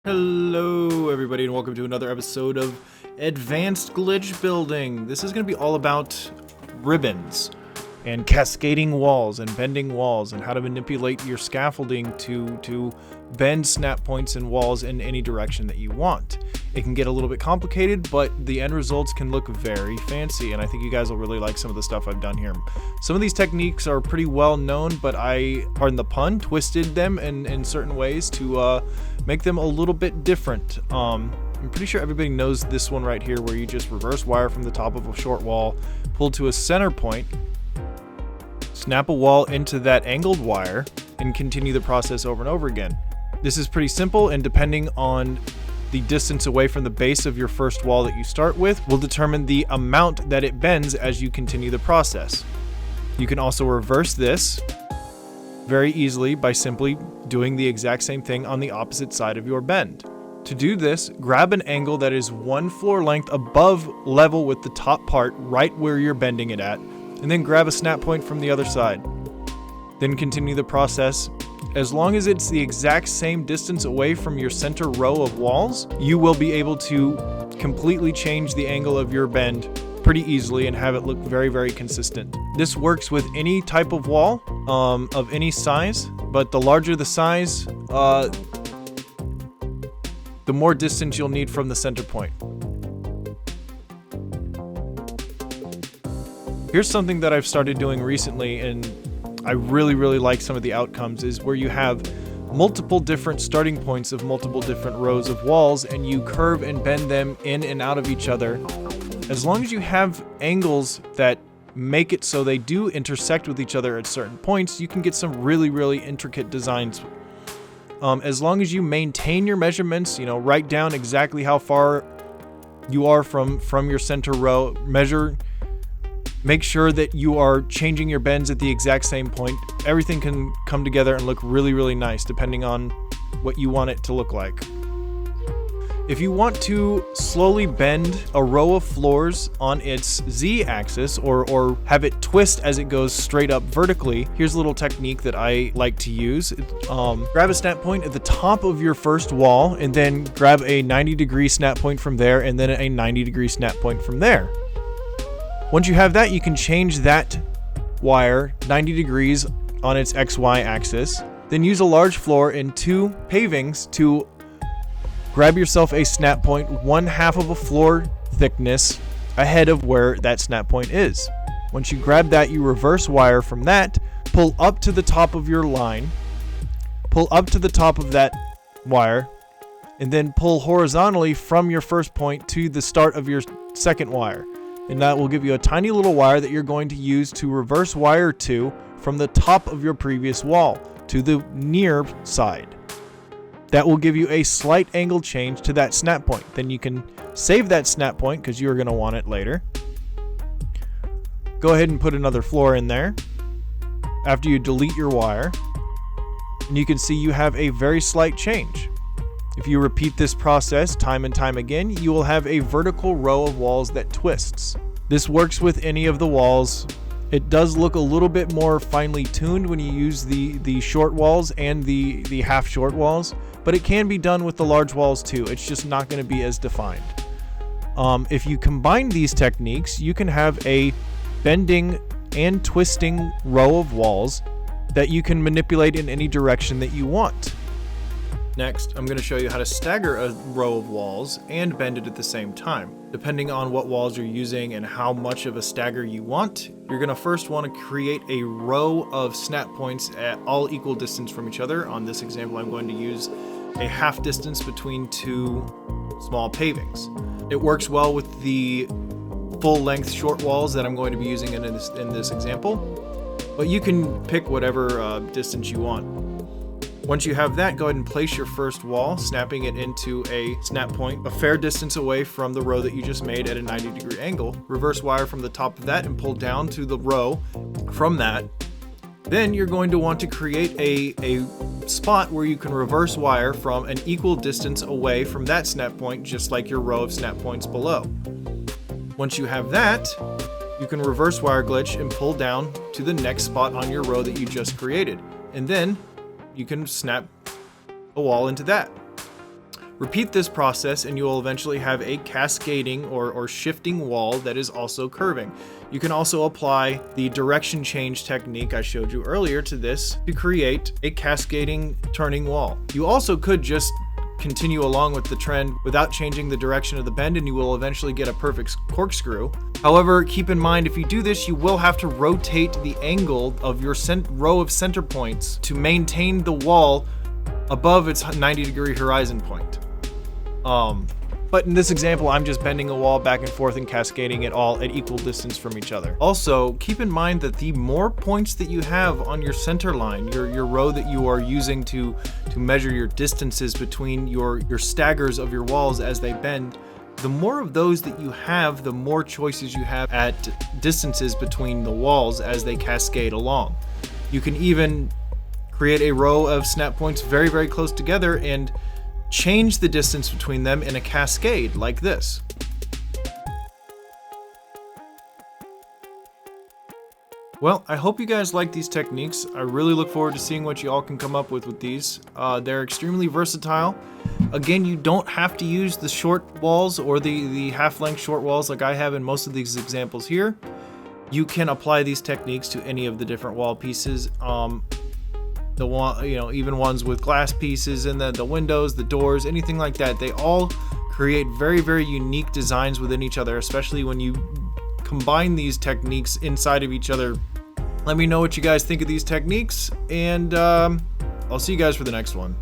Hello everybody and welcome to another episode of Advanced Glitch Building. This is going to be all about ribbons and cascading walls and bending walls and how to manipulate your scaffolding to bend snap points and walls in any direction that you want. It can get a little bit complicated, but the end results can look very fancy, and I think you guys will really like some of the stuff I've done here. Some of these techniques are pretty well known, but I, pardon the pun, twisted them in certain ways to make them a little bit different. I'm pretty sure everybody knows this one right here, where you just reverse wire from the top of a short wall, pull to a center point, snap a wall into that angled wire, and continue the process over and over again. This is pretty simple, and depending on the distance away from the base of your first wall that you start with will determine the amount that it bends as you continue the process. You can also reverse this very easily by simply doing the exact same thing on the opposite side of your bend. To do this, grab an angle that is one floor length above level with the top part right where you're bending it at, and then grab a snap point from the other side. Then continue the process. As long as it's the exact same distance away from your center row of walls, you will be able to completely change the angle of your bend pretty easily and have it look very, very consistent. This works with any type of wall of any size, but the larger the size, the more distance you'll need from the center point. Here's something that I've started doing recently, and I really like some of the outcomes, is where you have multiple different starting points of multiple different rows of walls, and you curve and bend them in and out of each other. As long as you have angles that make it so they do intersect with each other at certain points, you can get some really intricate designs. As long as you maintain your measurements, write down exactly how far you are from your center row, make sure that you are changing your bends at the exact same point. Everything can come together and look really nice depending on what you want it to look like. If you want to slowly bend a row of floors on its Z-axis or have it twist as it goes straight up vertically, here's a little technique that I like to use. Grab a snap point at the top of your first wall, and then grab a 90-degree snap point from there, and then a 90-degree snap point from there. Once you have that, you can change that wire 90 degrees on its XY axis. Then use a large floor and two pavings to grab yourself a snap point 1/2 of a floor thickness ahead of where that snap point is. Once you grab that, you reverse wire from that, pull up to the top of your line, pull up to the top of that wire, and then pull horizontally from your first point to the start of your second wire. And that will give you a tiny little wire that you're going to use to reverse wire to from the top of your previous wall to the near side. That will give you a slight angle change to that snap point. Then you can save that snap point because you're going to want it later. Go ahead and put another floor in there after you delete your wire. And you can see you have a very slight change. If you repeat this process time and time again, you will have a vertical row of walls that twists. This works with any of the walls. It does look a little bit more finely tuned when you use the short walls and the half short walls, but it can be done with the large walls too. It's just not going to be as defined. If you combine these techniques, you can have a bending and twisting row of walls that you can manipulate in any direction that you want. Next, I'm going to show you how to stagger a row of walls and bend it at the same time. Depending on what walls you're using and how much of a stagger you want, you're going to first want to create a row of snap points at all equal distance from each other. On this example, I'm going to use a half distance between two small pavings. It works well with the full-length short walls that I'm going to be using in this example, but you can pick whatever distance you want. Once you have that, go ahead and place your first wall, snapping it into a snap point a fair distance away from the row that you just made at a 90-degree angle. Reverse wire from the top of that and pull down to the row from that. Then you're going to want to create a spot where you can reverse wire from an equal distance away from that snap point, just like your row of snap points below. Once you have that, you can reverse wire glitch and pull down to the next spot on your row that you just created. And then you can snap a wall into that. Repeat this process and you will eventually have a cascading or shifting wall that is also curving. You can also apply the direction change technique I showed you earlier to this to create a cascading turning wall. You also could just continue along with the trend without changing the direction of the bend and you will eventually get a perfect corkscrew. However, keep in mind if you do this, you will have to rotate the angle of your row of center points to maintain the wall above its 90-degree horizon point. But in this example, I'm just bending a wall back and forth and cascading it all at equal distance from each other. Also, keep in mind that the more points that you have on your center line, your row that you are using to measure your distances between your staggers of your walls as they bend, the more of those that you have, the more choices you have at distances between the walls as they cascade along. You can even create a row of snap points very, very close together and change the distance between them in a cascade like this. Well, I hope you guys like these techniques. I really look forward to seeing what you all can come up with these. They're extremely versatile. Again, you don't have to use the short walls or the half-length short walls like I have in most of these examples here. You can apply these techniques to any of the different wall pieces. Even ones with glass pieces and the windows, the doors, anything like that. They all create very, very unique designs within each other, especially when you combine these techniques inside of each other. Let me know what you guys think of these techniques, and I'll see you guys for the next one.